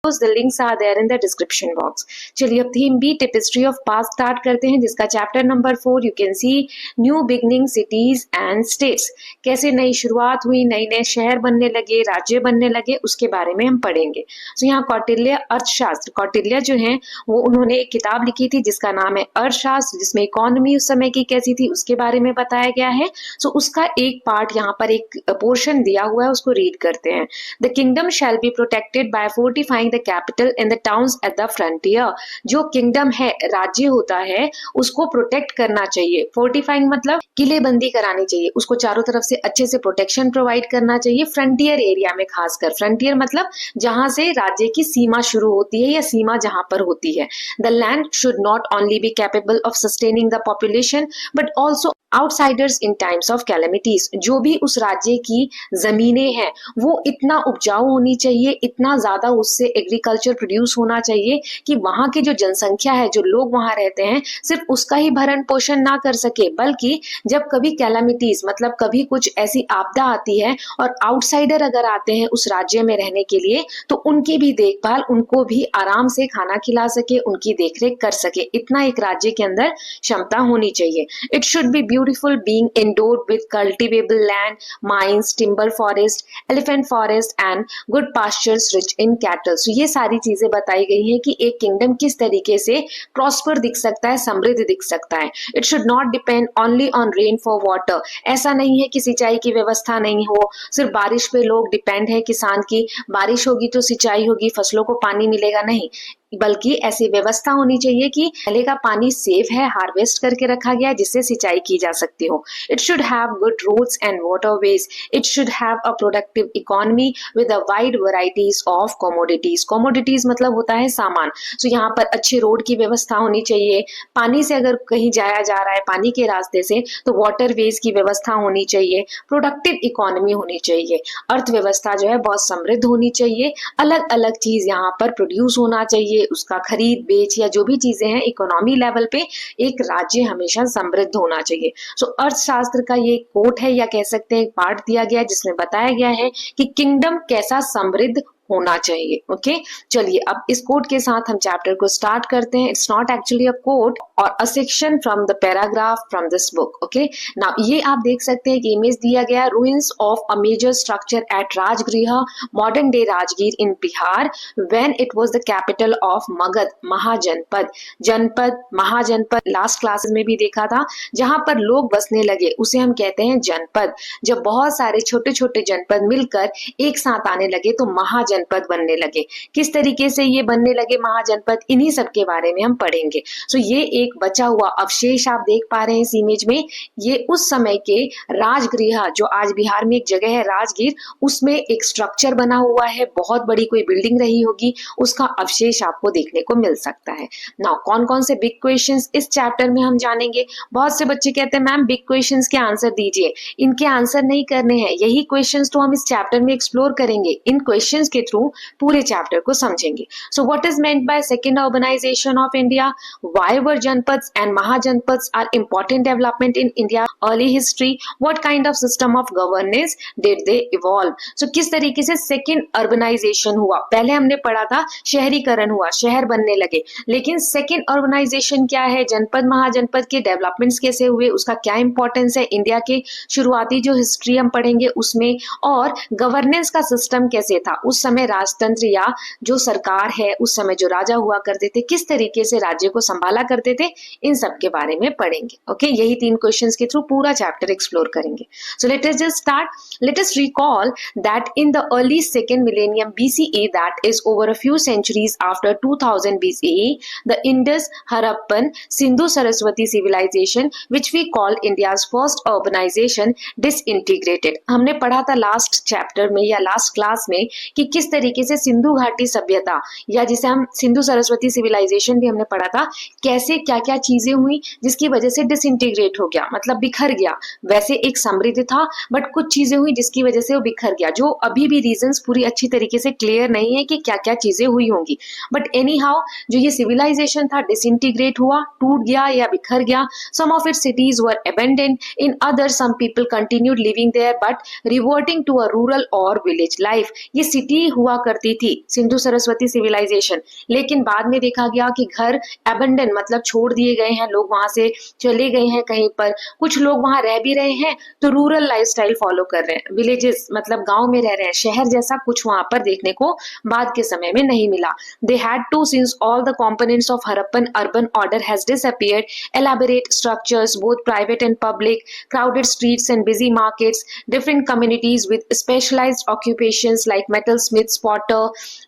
the links are there in the description box. चलिए अब theme B tapestry of past start करते हैं, जिसका chapter number 4 you can see new beginning cities and states. कैसे नई शुरुआत हुई, नए नए शहर बनने लगे, राज्य बनने लगे, उसके बारे में हम पढ़ेंगे। तो यहाँ कौटिल्य अर्थशास्त्र, कौटिल्य जो है वो उन्होंने एक किताब लिखी थी जिसका नाम है अर्थशास्त्र, जिसमें इकोनॉमी उस समय की कैसी थी उसके बारे में बताया गया है। सो उसका एक पार्ट यहाँ पर एक पोर्शन दिया हुआ है, उसको रीड करते हैं। The kingdom shall be protected by fortifying the capital and the towns at the frontier. जो किंगडम है, राज्य होता है, उसको प्रोटेक्ट करना चाहिए। फोर्टिफाइंग मतलब किलेबंदी करानी चाहिए, उसको चारों तरफ से अच्छे से प्रोटेक्शन प्रोवाइड करना चाहिए, फ्रंटियर एरिया में खासकर। फ्रंटियर मतलब जहां से राज्य की सीमा शुरू होती है या सीमा जहां पर होती है। The land should not only be capable of sustaining the population but also outsiders in times of calamities. जो भी उस राज्य की जमीनें हैं वो इतना उपजाऊ होनी चाहिए, इतना ज्यादा उससे एग्रीकल्चर प्रोड्यूस होना चाहिए कि वहां की जो जनसंख्या है, जो लोग वहां रहते हैं, सिर्फ उसका ही भरण पोषण ना कर सके, बल्कि जब कभी कैलेमिटीज मतलब कभी कुछ ऐसी आपदा आती है और आउटसाइडर अगर आते हैं उस राज्य में रहने के लिए, तो उनकी भी देखभाल, उनको भी आराम से खाना खिला सके, उनकी देखरेख कर सके, इतना एक राज्य के अंदर क्षमता होनी चाहिए। It should be beautiful, being endowed with cultivable land, mines, timber forest, elephant forest and good pastures rich in cattle. So ये सारी चीजें बताई गई हैं कि एक किंगडम किस तरीके से प्रॉस्पर दिख सकता है, समृद्ध दिख सकता है। It should not depend only on rain for water. ऐसा नहीं है कि सिंचाई की व्यवस्था नहीं हो, सिर्फ बारिश पे लोग डिपेंड है, किसान की बारिश होगी तो सिंचाई होगी, फसलों को पानी मिलेगा, नहीं, बल्कि ऐसी व्यवस्था होनी चाहिए कि पहले का पानी सेफ है, हार्वेस्ट करके रखा गया है, जिससे सिंचाई की जा सकती हो। It should have good roads and waterways. It should have a productive economy with a wide varieties of commodities. Commodities मतलब होता है सामान। सो यहाँ पर अच्छे रोड की व्यवस्था होनी चाहिए। पानी से अगर कहीं जाया जा रहा है, पानी के रास्ते से, तो वाटरवेज की व्यवस्था होनी चाहिए। प्रोडक्टिव इकोनॉमी होनी चाहिए। अर्थव्यवस्था जो है बहुत समृद्ध होनी चाहिए। अलग अलग चीज यहाँ पर प्रोड्यूस होना चाहिए, उसका खरीद बेच या जो भी चीजें हैं, इकोनॉमी लेवल पे एक राज्य हमेशा समृद्ध होना चाहिए। सो अर्थशास्त्र का ये कोट है, या कह सकते हैं एक पार्ट दिया गया है जिसमें बताया गया है कि किंगडम कैसा समृद्ध होना चाहिए। ओके, चलिए अब इस कोट के साथ हम चैप्टर को स्टार्ट करते हैं। It's not actually a quote और a section from the paragraph from this book. Okay, now ये आप देख सकते हैं कि इमेज दिया गया, ruins of a major structure at Rajgriha, modern day Rajgir in Bihar, when it was the capital of Magadha, Mahajanapada. Janapada, Mahajanapada last class में भी देखा था, जहां पर लोग बसने लगे उसे हम कहते हैं जनपद। जब बहुत सारे छोटे छोटे जनपद मिलकर एक साथ आने लगे तो महाजनपद बनने लगे। किस तरीके से ये बनने लगे महाजनपद, इन्हीं सब के बारे में हम पढ़ेंगे। सो ये एक बचा हुआ अवशेष आप देख पा रहे हैं इस इमेज में, ये उस समय के राजगृह, जो आज बिहार में एक जगह है राजगीर, उसमें एक स्ट्रक्चर बना हुआ है, बहुत बड़ी कोई बिल्डिंग रही होगी, उसका अवशेष आपको देखने को मिल सकता है। नाउ कौन कौन से बिग क्वेश्चंस इस चैप्टर में हम जानेंगे। बहुत से बच्चे कहते हैं मैम बिग क्वेश्चंस के आंसर दीजिए, इनके आंसर नहीं करने हैं, यही क्वेश्चंस तो हम इस चैप्टर में एक्सप्लोर करेंगे, इन क्वेश्चंस के थ्रू पूरे चैप्टर को समझेंगे। So what is meant by second urbanization of India, why were Janapadas and Mahajanapadas are important development in India early history, what kind of system of governance did they evolve. So किस तरीके से second urbanisation हुआ, पहले हमने पढ़ा था शहरीकरण हुआ, शहर बनने लगे, लेकिन सेकंड अर्बनाइजेशन क्या है, जनपद महाजनपद के डेवलपमेंट्स कैसे हुए, उसका क्या इंपॉर्टेंस है, इंडिया के शुरुआती जो हिस्ट्री हम पढ़ेंगे उसमें, और गवर्नेंस का सिस्टम कैसे था उस समय, राजतंत्र या जो सरकार है उस समय जो राजा हुआ करते थे, किस तरीके से राज्य को संभाला करते थे, इन सब के बारे में पढ़ेंगे। ओके, यही 3 क्वेश्चंस के थ्रू पूरा चैप्टर एक्सप्लोर करेंगे। So let us just start. Let us recall that in the early second millennium BCE, that is over a few centuries after 2000 BCE, the Indus, Harappan, Sindhu Saraswati civilization, which we call India's first urbanization, disintegrated। हमने पढ़ा था last chapter में या last class में कि किस तरीके से सिंधु घाटी सभ्यता, या जिसे हम सिंधु सरस्वती सिविलाइजेशन भी हमने पढ़ा था, कैसे क्या क्या चीजें हुई जिसकी वजह से डिसइंटीग्रेट हो गया, मतलब बिखर गया। वैसे एक समृद्ध था बट कुछ चीजें हुई जिसकी वजह से वो बिखर गया, जो अभी भी रीजंस पूरी अच्छी तरीके से क्लियर नहीं है कि क्या क्या चीजें हुई होंगी, बट एनी हाउ जो ये सिविलाइजेशन था डिसइंटीग्रेट हुआ, टूट गया या बिखर गया। Some of its cities were abandoned, in other some people continued living there but reverting to a rural और विलेज लाइफ। ये सिटी हुआ करती थी सिंधु सरस्वती सिविलाइजेशन, लेकिन बाद में देखा गया कि घर अबंडन मतलब छोड़ दिए गए हैं, लोग वहां से चले गए हैं कहीं पर, कुछ लोग वहां रह भी रहे हैं तो रूरल लाइफस्टाइल फॉलो कर रहे हैं, विलेजेस मतलब गांव में रह रहे हैं, शहर जैसा कुछ वहां पर देखने को बाद के समय में नहीं मिला। They had to since all the components of Harappan urban order has disappeared, elaborate structures both private and public, crowded streets and busy markets, different communities with specialized occupations like metalsmiths, potter,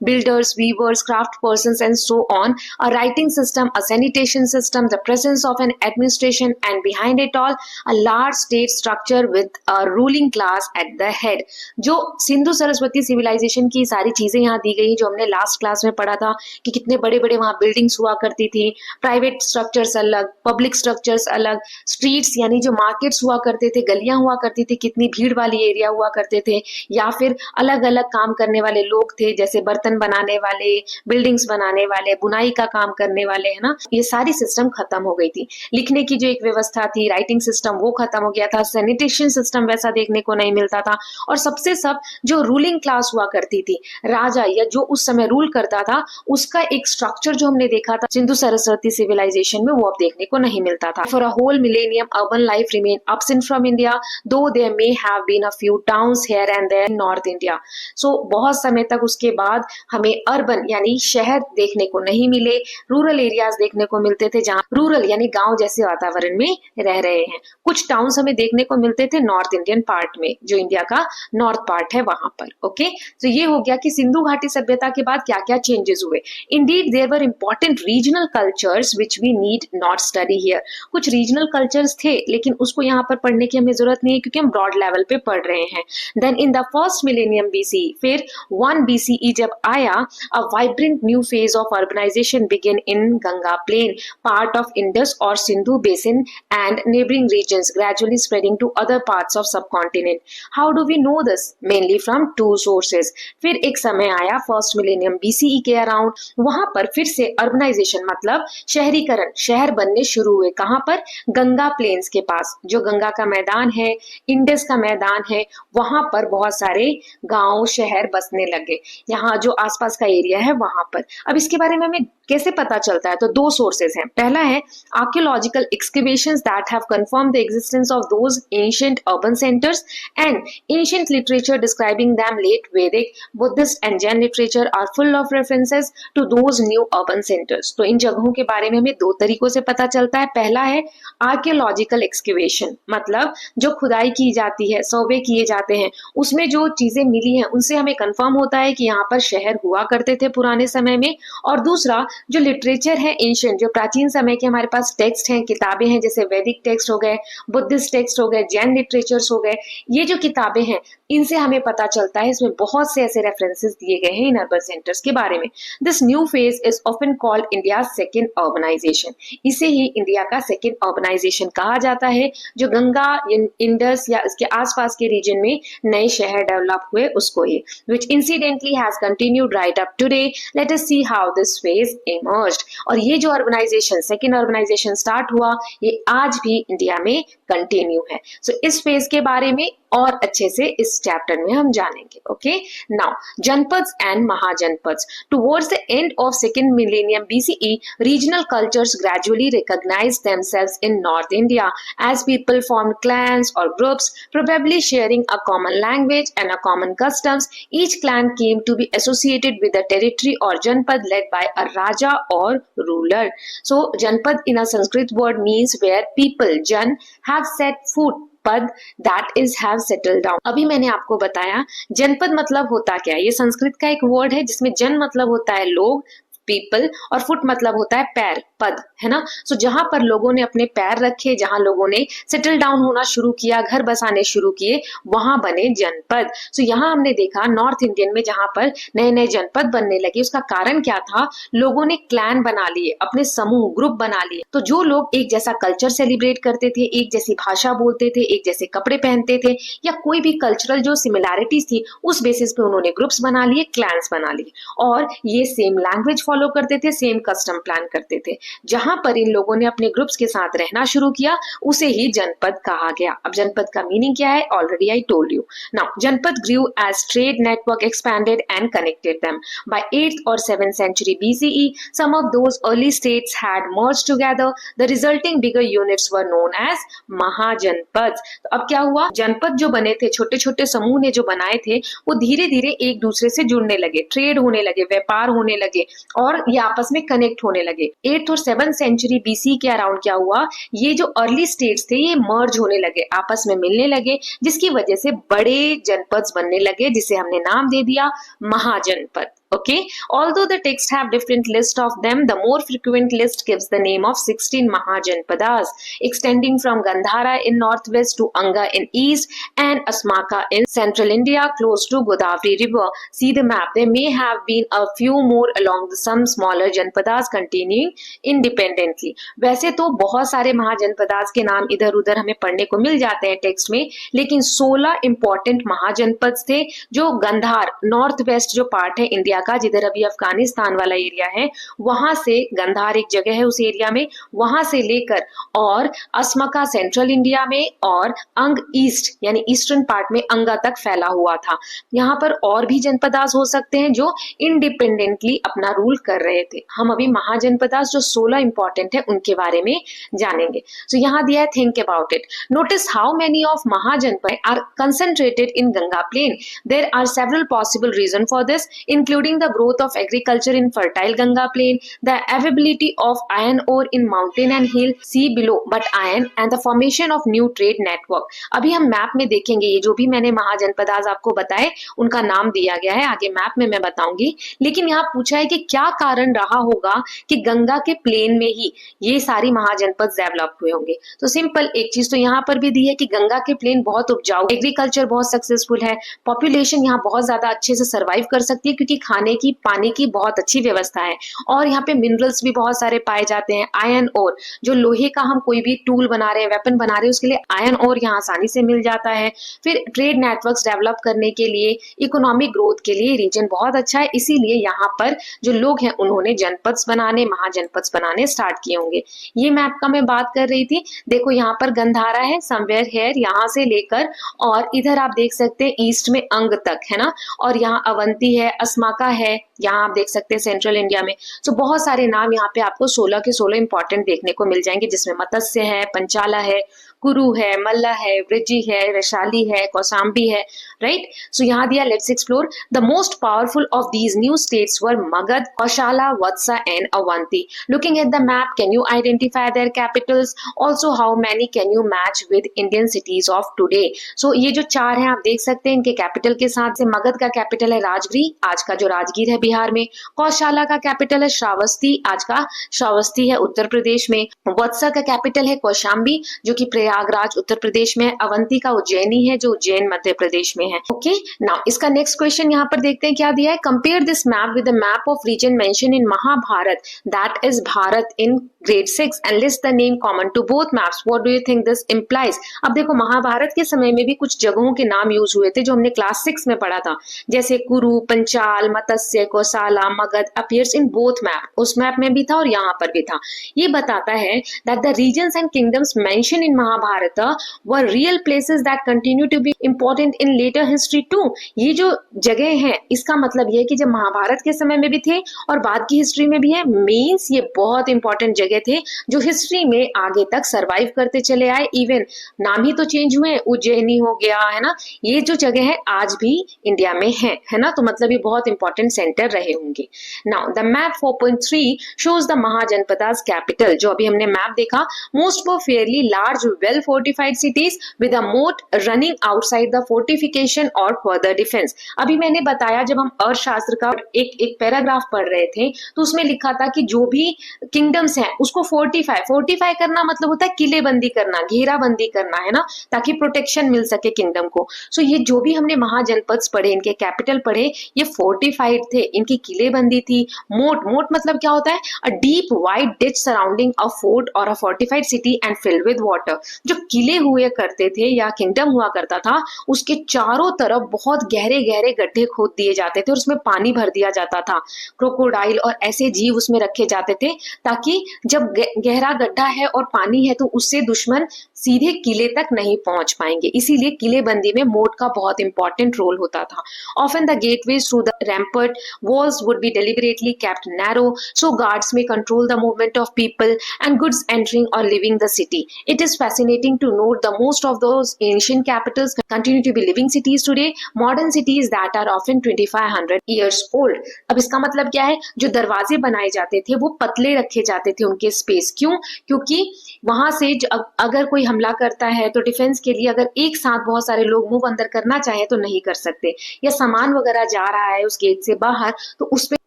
builders, weavers, craft persons and so on, a writing system, a sanitation system, the presence of an administration, and behind it all a large state structure with a ruling class at the head। जो Sindhu Saraswati civilisation की सारी चीजें यहाँ दी गई जो हमने last class में पढ़ा था कि कितने बड़े बड़े वहां बिल्डिंग्स हुआ करती थी, प्राइवेट स्ट्रक्चर्स अलग, पब्लिक स्ट्रक्चर्स अलग, स्ट्रीट्स यानी जो मार्केट्स हुआ करते थे, गलियां हुआ करती थी, कितनी भीड़ वाली एरिया हुआ करते थे, या फिर अलग अलग काम करने वाले लोग थे जैसे बर्तन बनाने वाले, बिल्डिंग्स बनाने वाले, बुनाई का काम करने वाले, है ना, ये सारी सिस्टम खत्म हो गई थी। लिखने की जो एक व्यवस्था थी, राइटिंग सिस्टम, वो खत्म हो गया था, सैनिटेशन सिस्टम वैसा देखने को नहीं मिलता था, और सबसे सब जो रूलिंग क्लास हुआ करती थी, राजा या जो उस समय रूल करता था, उसका एक स्ट्रक्चर जो हमने देखा था सिंधु सरस्वती सिविलाइजेशन में, वो अब देखने को नहीं मिलता था। For a whole millennium urban life remain absent from India, though there may have been a few towns here and there in North India। So बहुत समय तक उसके बाद हमें अर्बन यानी शहर देखने को नहीं मिले, रूरल एरियाज देखने को मिलते थे जहाँ रूरल यानी गांव जैसे वातावरण में रह रहे हैं। कुछ टाउन्स हमें देखने को मिलते थे नॉर्थ इंडियन पार्ट में, जो इंडिया का नॉर्थ पार्ट है वहां पर। ओके, तो ये हो गया कि सिंधु घाटी सभ्यता के बाद क्या क्या चेंजेस हुए। Indeed there were important regional cultures which we need not study here. कुछ रीजनल कल्चर्स थे लेकिन उसको यहाँ पर पढ़ने की हमें जरूरत नहीं है क्योंकि हम ब्रॉड लेवल पे पढ़ रहे हैं। Then in the first millennium BC, फिर 1 BCE जब आया, a vibrant new phase of urbanization begin in Ganga plain, part of Indus और Sindhu basin and neighbouring regions, gradually spreading to other parts of subcontinent. How do we know this? Mainly from 2 sources. फिर एक समय आया first millennium BCE के around, वहां पर फिर से अर्बनाइजेशन मतलब शहरीकरण, शहर बनने शुरू हुए। कहां पर? गंगा प्लेन्स के पास, जो गंगा का मैदान है, इंडस का मैदान है, वहां पर बहुत सारे गांव शहर बसने लगे, यहाँ जो आसपास का एरिया है वहां पर। अब इसके बारे में हमें कैसे पता चलता है? तो 2 सोर्सेज हैं। पहला है archaeological excavations that have confirm the existence of those ancient urban centres and ancient literature describing them, late Vedic, Buddhist and Jain literature are full of references to those new urban centres. तो इन जगहों के बारे में हमें 2 तरीकों से पता चलता है। पहला है आर्कियोलॉजिकल एक्सकवेशन, मतलब जो खुदाई की जाती है, सर्वे किए जाते हैं, उसमें जो चीजें मिली हैं उनसे हमें कंफर्म होता है कि यहाँ पर शहर हुआ करते थे पुराने समय में। और दूसरा जो लिटरेचर है एंशिएंट, जो प्राचीन समय के हमारे पास टेक्स्ट हैं, किताबें हैं, जैसे वैदिक टेक्स्ट हो गए, बुद्धिस्ट टेक्स्ट हो गए, जैन लिटरेचर्स हो गए, ये जो किताबें हैं इनसे हमें पता चलता है, इसमें बहुत से ऐसे रेफरेंसेस दिए गए हैं इन अर्बन सेंटर्स के बारे में। This new phase is often called India second urbanization. इसे ही इंडिया का सेकेंड अर्बनाइजेशन कहा जाता है, जो गंगा इंडस या इसके आसपास के रीजन में नए शहर डेवलप हुए उसको ही, which incidentally has continued right up today। Let us see how this phase emerged। और ये जो अर्बनाइजेशन, सेकेंड अर्बनाइजेशन स्टार्ट हुआ, ये आज भी इंडिया में कंटिन्यू है। सो इस फेज के बारे में और अच्छे से इस चैप्टर में हम जानेंगे। Okay, now Janapadas and Mahajanapadas. Towards the end of second millennium BCE, regional cultures gradually recognized themselves in North India as people formed clans or groups, probably sharing a common language and a common customs. Each clan came to be associated with a territory or janpad led by a raja or ruler. So janpad in a Sanskrit word means where people, jan, have set foot, पद that is have settled down। अभी मैंने आपको बताया जनपद मतलब होता क्या है। ये संस्कृत का एक वर्ड है जिसमें जन मतलब होता है लोग, पीपल, और फुट मतलब होता है पैर, पद, है ना। सो जहां पर लोगों ने अपने पैर रखे, जहां लोगों ने सेटल डाउन होना शुरू किया, घर बसाने शुरू किए, वहां बने जनपद। सो यहाँ हमने देखा नॉर्थ इंडियन में जहां पर नए नए जनपद बनने लगे, उसका कारण क्या था? लोगों ने क्लैन बना लिए, अपने समूह, ग्रुप बना लिए। तो जो लोग एक जैसा कल्चर सेलिब्रेट करते थे, एक जैसी भाषा बोलते थे, एक जैसे कपड़े पहनते थे, या कोई भी कल्चरल जो सिमिलैरिटीज थी, उस बेसिस पे उन्होंने ग्रुप्स बना लिए, क्लैंस बना लिए, और ये सेम लैंग्वेज फॉलो करते थे, सेम कस्टम प्लान करते थे। जहां पर इन लोगों ने अपने ग्रुप्स के साथ रहना शुरू किया उसे ही जनपद कहा गया। अब जनपद का मीनिंग क्या है? Already I told you. Now जनपद grew as trade network expanded and connected them. By 8th or 7th century BCE, some of those early states had merged together. The resulting bigger units were known as महाजनपद। तो अब क्या हुआ? जनपद जो बने थे, छोटे छोटे समूह ने जो बनाए थे, वो धीरे धीरे एक दूसरे से जुड़ने लगे, ट्रेड होने लगे, व्यापार होने लगे और ये आपस में कनेक्ट होने लगे। 8th और 7th सेंचुरी बीसी के अराउंड क्या हुआ? ये जो अर्ली स्टेट्स थे ये मर्ज होने लगे, आपस में मिलने लगे, जिसकी वजह से बड़े जनपद बनने लगे, जिसे हमने नाम दे दिया महाजनपद। Okay, although the texts have different list of them, the more frequent list gives the name of 16 Mahajanpadas, extending from Gandhara in northwest to Anga in east and Asmaka in central India close to Godavari river. See the map. There may have been a few more along the some smaller Janpadas continuing independently. वैसे तो बहुत सारे महाजनपदास के नाम इधर उधर हमें पढ़ने को मिल जाते हैं टेक्स्ट में, लेकिन 16 इंपॉर्टेंट महाजनपद थे जो गंधार, नॉर्थ वेस्ट जो पार्ट है इंडिया का, जिधर अभी अफगानिस्तान वाला एरिया है, वहां से, गंधार एक जगह है उस एरिया में, वहां से लेकर और असमका सेंट्रल इंडिया में और अंग ईस्ट यानी ईस्टर्न पार्ट में अंगा तक फैला हुआ था। यहाँ पर और भी जनपदास हो सकते हैं जो इंडिपेंडेंटली अपना रूल कर रहे थे। हम अभी महाजनपदास जो 16 इंपॉर्टेंट है उनके बारे में जानेंगे। सो यहाँ दिया है, think about it. Notice how many of Mahajanapada are concentrated in Ganga plain. There are several possible reason for this, including the growth of agriculture in fertile Ganga plain, the availability of iron ore in mountain and hill, see below, but iron and the formation of new trade network. अभी हम map में देखेंगे, ये जो भी मैंने महाजनपदास आपको बताए उनका नाम दिया गया है, आगे मैप में मैं बताऊंगी। लेकिन यहाँ पूछा है कि क्या कारण रहा होगा कि गंगा के प्लेन में ही ये सारी महाजनपद डेवलप हुए होंगे। तो सिंपल एक चीज तो यहाँ पर भी दी है कि गंगा के प्लेन बहुत उपजाऊ, एग्रीकल्चर बहुत सक्सेसफुल है, पॉपुलेशन यहाँ बहुत ज्यादा अच्छे से सर्वाइव कर सकती है क्योंकि खाने की, पानी की बहुत अच्छी व्यवस्था है और यहाँ पे मिनरल्स भी बहुत सारे पाए जाते हैं। आयरन ओर, जो लोहे का हम कोई भी टूल बना रहे हैं, वेपन बना रहे हैं, उसके लिए आयरन ओर यहाँ आसानी से मिल जाता है। फिर ट्रेड नेटवर्क्स डेवलप करने के लिए, इकोनॉमिक ग्रोथ के लिए रीजन बहुत अच्छा है, इसीलिए यहाँ पर जो लोग हैं उन्होंने जनपद बनाने, महाजनपद बनाने स्टार्ट किए होंगे। ये मैप का मैं बात कर रही थी। देखो यहाँ पर गंधारा है, समवेयर हेयर, यहाँ से लेकर और इधर आप देख सकते हैं ईस्ट में अंग तक है ना, और यहाँ अवंती है, असमाका है, यहाँ आप देख सकते हैं सेंट्रल इंडिया में। तो बहुत सारे नाम यहाँ पे आपको 16 के 16 इंपॉर्टेंट देखने को मिल जाएंगे, जिसमें मत्स्य है, पंचाला है, कुरु है, मल्ला है, वृज्जी है, वैशाली है, कौसाम्बी है, राइट। सो यहाँ दिया, let's explore. The most powerful of these new states were Magadha, Kosala, Vatsa and Avanti. Looking at the map, can you identify their capitals? Also how many can you match with Indian cities of today? So ये जो चार हैं आप देख सकते हैं, इनके capital के साथ से मगध का कैपिटल है राजगिरी, आज का जो राजगीर है बिहार में। कौशाला का कैपिटल है श्रावस्ती, आज का श्रावस्ती है उत्तर प्रदेश में। वत्सा का कैपिटल है कौशाम्बी, जो कि प्रयागराज उत्तर प्रदेश में है। अवंती का उज्जैनी है, जो उज्जैन मध्य प्रदेश में है। ओके, नाउ इसका नेक्स्ट क्वेश्चन यहाँ पर देखते हैं क्या दिया है। Compare this map with the map of region mention in Mahabharata, that is Bharat in grade 6 and list the name common to both maps. What do you think this implies? अब देखो महाभारत के समय में भी कुछ जगहों के नाम यूज हुए थे जो हमने क्लास 6 में पढ़ा था, जैसे Kuru, Panchala, Matsya, Kosala, Magadha appears in both map. उस मैप में भी था और यहाँ पर भी था। ये बताता है that the regions and kingdoms mention in Mahabharata were real places that continue to be important in later history too. ये जो जगह है इसका मतलब ये है कि जब महाभारत के समय में भी थे और बाद की हिस्ट्री में भी है, मीन्स ये बहुत इंपॉर्टेंट जगह थे जो हिस्ट्री में आगे तक सरवाइव करते चले आए। इवन नाम ही तो चेंज हुए, उज्जैनी हो गया है ना, ये जो जगह है आज भी इंडिया में है ना, तो मतलब ये बहुत इंपॉर्टेंट सेंटर रहे होंगे। Now the map 4.3 shows the mahajanapadas capital. जो अभी हमने मैप देखा, most were fairly large well fortified cities with a मोट रनिंग आउटसाइड द फोर्टिफिकेशन और फर्दर डिफेंस। अभी मैंने बताया जब हम अर्थशास्त्र का एक पैराग्राफ पढ़ रहे थे तो उसमें लिखा था कि जो भी किंगडम्स हैं उसको फोर्टिफाई करना मतलब होता है किलेबंदी करना, घेराबंदी करना है ना, ताकि प्रोटेक्शन मिल सके किंगडम को। सो ये जो भी हमने महाजनपद पढ़े, इनके कैपिटल पढ़े, ये फोर्टिफाइड थे, इनकी किलेबंदी थी। मोट मतलब क्या होता है? A deep wide ditch surrounding a fort और a fortified city and filled with water. जो किले हुए करते थे या किंगडम हुआ करता था, उसके चारों तरफ बहुत गहरे गहरे गड्ढे खोद दिए जाते थे और उसमें पानी भर दिया जाता था। क्रोकोडाइल और ऐसे जीव उसमें रखे जाते थे ताकि जब गहरा गड्ढा है और पानी है तो उससे दुश्मन सीधे किले तक नहीं पहुंच पाएंगे। इसीलिए किलेबंदी में मोट का बहुत इंपॉर्टेंट रोल होता था। Often the gateways through the rampart walls would be deliberately kept narrow so guards may control the movement of people and goods entering or leaving the city. It is fascinating to note that most of those ancient capitals continue to be living cities today, modern cities that are often 2500 years old. अब इसका मतलब क्या है, जो दरवाजे बनाए जाते थे वो पतले रखे जाते थे उनके स्पेस। क्यों? क्योंकि वहां से अगर कोई हमला करता है तो डिफेंस के लिए अगर एक साथ बहुत सारे लोग मूव अंदर करना चाहे तो नहीं कर सकते, या सामान वगैरह जा रहा है उस गेट से बाहर तो उस पर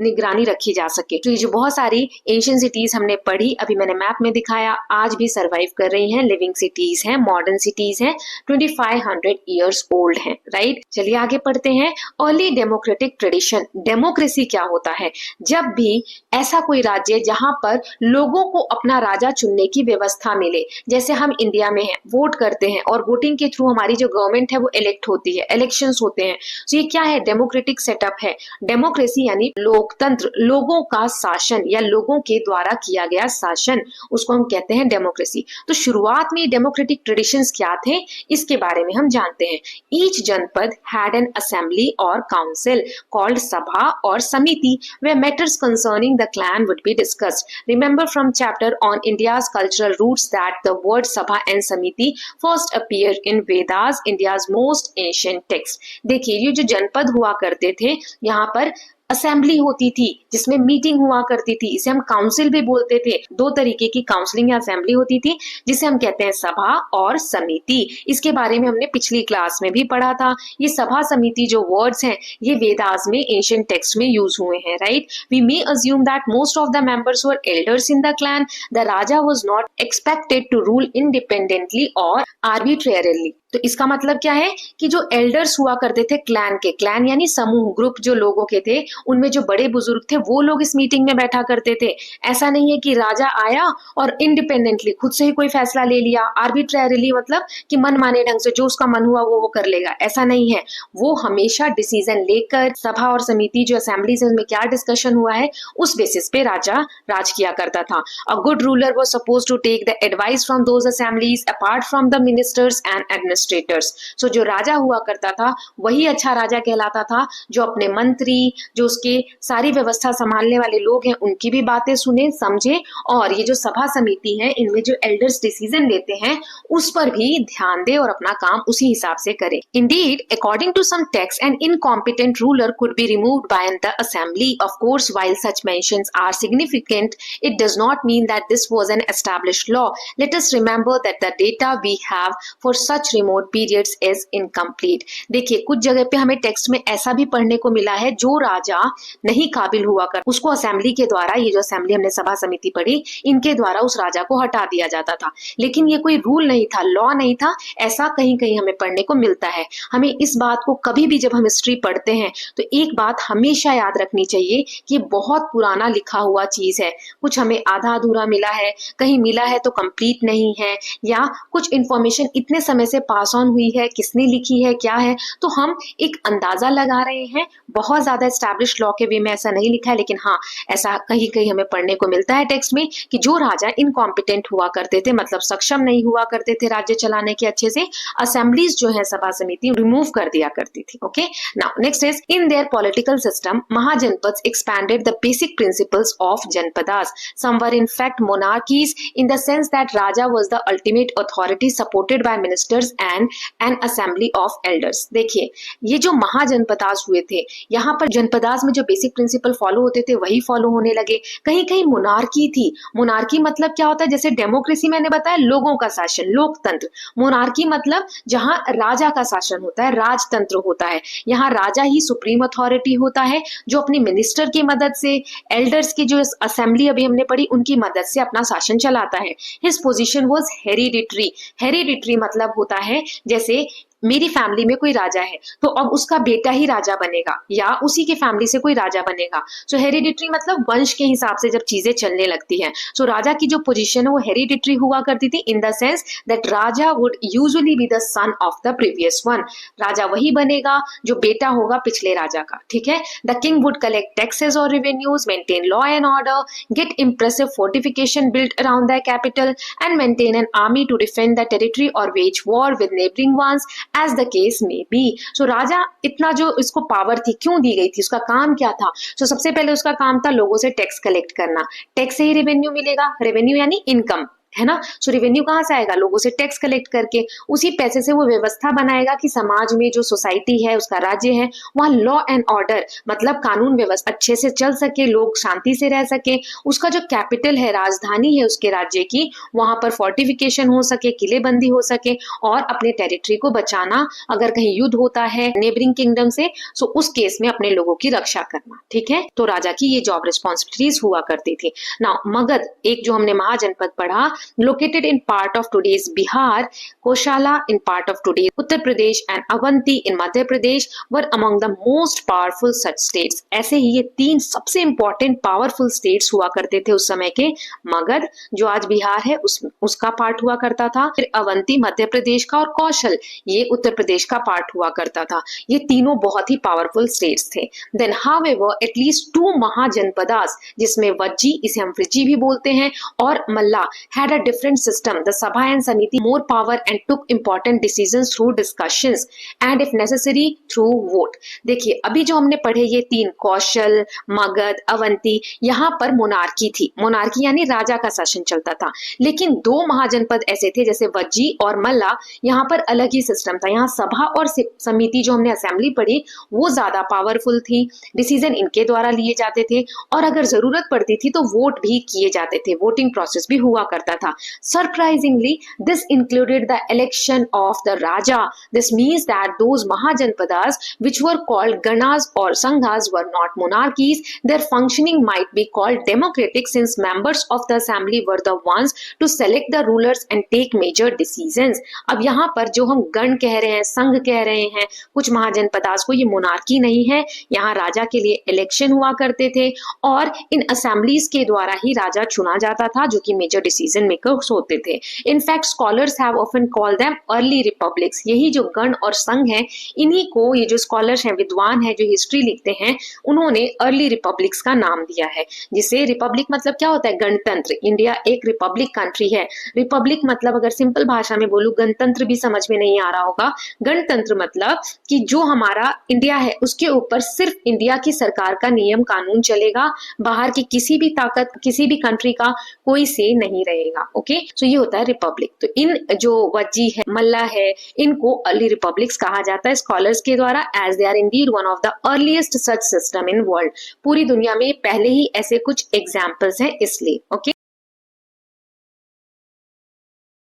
निगरानी रखी जा सके। तो ये जो बहुत सारी एंशिएंट सिटीज हमने पढ़ी, अभी मैंने मैप में दिखाया, आज भी सरवाइव कर रही हैं, लिविंग सिटीज हैं, मॉडर्न सिटीज हैं, 2500 इयर्स ओल्ड हैं, राइट। चलिए आगे पढ़ते हैं। Early democratic tradition. डेमोक्रेसी क्या होता है? जब भी ऐसा कोई राज्य जहां पर लोगों को अपना राजा चुनने की व्यवस्था मिले, जैसे हम इंडिया में हैं, वोट करते हैं और वोटिंग के थ्रू हमारी जो गवर्नमेंट है वो इलेक्ट होती है, इलेक्शंस होते हैं। तो ये क्या है? डेमोक्रेटिक सेटअप है। डेमोक्रेसी यानी लोकतंत्र, लोगों का शासन या लोगों के द्वारा किया गया शासन, उसको हम कहते हैं डेमोक्रेसी। तो शुरुआत में डेमोक्रेटिक ट्रेडिशंस क्या थे इसके बारे में हम जानते हैं। ईच जनपद हैड एन असेंबली और काउंसिल कॉल्ड सभा और समिति where matters concerning the clan would be discussed. Remember from chapter on India's cultural roots that the word sabha and samiti first appear in Vedas, India's most ancient text. देखिए ये जो जनपद हुआ करते थे, यहाँ पर असेंबली होती थी जिसमें मीटिंग हुआ करती थी, इसे हम काउंसिल भी बोलते थे। दो तरीके की काउंसलिंग या असेंबली होती थी जिसे हम कहते हैं सभा और समिति। इसके बारे में हमने पिछली क्लास में भी पढ़ा था। ये सभा समिति जो वर्ड्स हैं ये वेदास में एंशिएंट टेक्स्ट में यूज हुए हैं, right. We may assume that most of the members were elders in the clan. The raja was not expected to rule independently और आर्बिट्रेरली। तो इसका मतलब क्या है कि जो एल्डर्स हुआ करते थे क्लैन के, क्लैन यानी समूह, ग्रुप जो लोगों के थे, उनमें जो बड़े बुजुर्ग थे वो लोग इस मीटिंग में बैठा करते थे। ऐसा नहीं है कि राजा आया और इंडिपेंडेंटली खुद से ही कोई फैसला ले लिया, आर्बिट्रेरली मतलब कि मन माने ढंग से जो उसका मन हुआ वो कर लेगा, ऐसा नहीं है। वो हमेशा डिसीजन लेकर सभा और समिति जो असेंबली में क्या डिस्कशन हुआ है उस बेसिस पे राजा राज किया करता था। A good ruler was supposed to take the advice from those assemblies apart from the ministers and administrators. So जो राजा हुआ करता था वही अच्छा राजा कहलाता था, जो अपने मंत्री, जो उसके सारी व्यवस्था संभालने वाले लोग हैं उनकी भी बातें सुने, समझे, और ये जो सभा समिति है इनमें जो एल्डर्स डिसीजन लेते हैं उस पर भी ध्यान दे और अपना काम उसी हिसाब से करे। Indeed, according to some texts, an incompetent ruler could be removed by the assembly. Of course, while such mentions are significant, it does not mean that this was an established law. Let us remember that the data we have for such remote periods is incomplete. देखिए कुछ जगह पे हमें text में ऐसा भी पढ़ने को मिला है जो राजा नहीं काबिल हुआ कर उसको असेंबली के द्वारा, ये जो असेंबली हमने सभा समिति पढ़ी इनके द्वारा उस राजा को हटा दिया जाता था। लेकिन ये कोई रूल नहीं था, लॉ नहीं था, ऐसा कहीं कहीं हमें पढ़ने को मिलता है। हमें इस बात को कभी भी जब हम हिस्ट्री पढ़ते हैं तो एक बात हमेशा याद रखनी चाहिए कि बहुत पुराना लिखा हुआ चीज है, कुछ हमें आधा अधूरा मिला है, कहीं मिला है तो कंप्लीट नहीं है, या कुछ इंफॉर्मेशन इतने समय से पास ऑन हुई है, किसने लिखी है क्या है, तो हम एक अंदाजा लगा रहे हैं। बहुत ज्यादा एस्टैब्लिश लॉ के वे में ऐसा नहीं लिखा है, लेकिन हाँ ऐसा कहीं कहीं हमें पढ़ने को मिलता है टेक्स्ट में कि जो राजा इनकॉम्पिटेंट हुआ करते थे, मतलब सक्षम नहीं हुआ करते थे राज्य चलाने के अच्छे से, असेंबलीज जो है सभा समिति रिमूव कर दिया करती थी। Okay, now next is in their political system Mahajanapadas expanded the basic principles of Janapadas. Some were in fact monarchies in the sense that raja was the ultimate authority supported by ministers and an assembly of elders. देखिए ये जो महाजनपदास हुए थे, यहाँ पर जनपदास में जो basic principle follow होते थे वही फॉलो होने लगे। कहीं कहीं मोनार्की थी। मोनार्की मतलब क्या होता है? जैसे डेमोक्रेसी मैंने बताया लोगों का शासन, लोकतंत्र। मोनार्की मतलब जहां राजा का शासन होता है, राजतंत्र होता है। यहाँ राजा ही सुप्रीम अथॉरिटी होता है जो अपनी मिनिस्टर की मदद से, एल्डर्स की जो असेंबली अभी हमने पढ़ी उनकी मदद से अपना शासन चलाता है। His position was hereditary. Hereditary मतलब होता है जैसे मेरी फैमिली में कोई राजा है तो अब उसका बेटा ही राजा बनेगा या उसी के फैमिली से कोई राजा बनेगा। सो हेरिडिटरी मतलब वंश के हिसाब से जब चीजें चलने लगती हैं। सो राजा की जो पोजीशन है वो हेरिडिटरी हुआ करती थी in the sense that raja would usually be the son of the previous one. राजा वही बनेगा जो बेटा होगा पिछले राजा का, ठीक है। The king would collect taxes और revenues, maintain law and order, get impressive fortification built around the capital and maintain an army to defend the territory और wage war with neighbouring ones as the case may be. So राजा इतना जो इसको power थी क्यों दी गई थी, उसका काम क्या था? सो सबसे पहले उसका काम था लोगों से टैक्स कलेक्ट करना। टैक्स से ही रेवेन्यू मिलेगा, रेवेन्यू यानी इनकम, है ना। सो रेवेन्यू कहाँ से आएगा? लोगों से टैक्स कलेक्ट करके। उसी पैसे से वो व्यवस्था बनाएगा कि समाज में जो सोसाइटी है, उसका राज्य है, वहाँ लॉ एंड ऑर्डर मतलब कानून व्यवस्था अच्छे से चल सके, लोग शांति से रह सके। उसका जो कैपिटल है, राजधानी है उसके राज्य की, वहां पर फोर्टिफिकेशन हो सके, किलेबंदी हो सके और अपने टेरिटरी को बचाना, अगर कहीं युद्ध होता है नेबरिंग किंगडम से, सो उस केस में अपने लोगों की रक्षा करना, ठीक है। तो राजा की ये जॉब रिस्पॉन्सिबिलिटीज हुआ करती थी। नाउ मगध, एक जो हमने महाजनपद पढ़ा, located in part of today's Bihar, Koshala in part of today's Uttar Pradesh and Avanti in Madhya Pradesh were among the most powerful such states। ऐसे ही ये तीन सबसे important powerful states हुआ करते थे उस समय के। मगध जो आज बिहार है उसका पार्ट हुआ करता था, फिर अवंती मध्य प्रदेश का और कौशल ये उत्तर प्रदेश का पार्ट हुआ करता था। ये तीनों बहुत ही पावरफुल स्टेट्स थे। Then however at least two mahajanapadas, जिसमें वज्जी, इसे हम वृज्जी भी बोलते हैं, और मल्ला had a different system. The Sabha and Samiti more power and took important decisions through discussions and if necessary through vote। देखिए अभी जो हमने पढ़े ये तीन, कौशल, मगध, अवंती, यहाँ पर मोनार्की थी। मोनार्की यानी राजा का शासन चलता था। लेकिन दो महाजनपद ऐसे थे जैसे वज्जी और मल्ला, यहाँ पर अलग ही सिस्टम था। यहाँ सभा और समिति जो हमने असेंबली पढ़ी वो ज्यादा पावरफुल थी, डिसीजन इनके द्वारा लिए जाते थे और अगर जरूरत पड़ती थी तो वोट भी किए जाते थे, वोटिंग प्रोसेस भी हुआ करता था। Surprisingly, this included the election of the Raja. This means that those Mahajanpadas which were called Ganas or Sanghas were not monarchies. Their functioning might be called democratic since members of the assembly were the ones to select the rulers and take major decisions। अब यहाँ पर जो हम गण कह रहे हैं, संघ कह रहे हैं कुछ महाजनपदास को, ये मोनार्की नहीं है। यहाँ राजा के लिए इलेक्शन हुआ करते थे और इन असेंबलीज के द्वारा ही राजा चुना जाता था जो कि मेजर डिसीजन मेकर्स होते थे। In fact scholars have often called them early republics. यही जो गण और संघ है, इन्हीं को ये जो स्कॉलर्स हैं, विद्वान हैं जो हिस्ट्री लिखते हैं, उन्होंने अर्ली रिपब्लिक्स का नाम दिया है। जिसे रिपब्लिक मतलब क्या होता है? गणतंत्र। इंडिया एक रिपब्लिक कंट्री है। रिपब्लिक मतलब अगर सिंपल भाषा में बोलूं, गणतंत्र भी समझ में नहीं आ रहा होगा। गणतंत्र मतलब कि जो हमारा इंडिया है उसके ऊपर सिर्फ इंडिया की सरकार का नियम कानून चलेगा, बाहर की किसी भी ताकत, किसी भी कंट्री का कोई से नहीं रहेगा। ओके, सो ये होता है रिपब्लिक। तो इन जो वज्जी है, मल्ला है, इनको अर्ली रिपब्लिक्स कहा जाता है स्कॉलर्स के द्वारा, as they are indeed one of the earliest such system in world. पूरी दुनिया में पहले ही ऐसे कुछ एग्जाम्पल्स हैं इसलिए। ओके।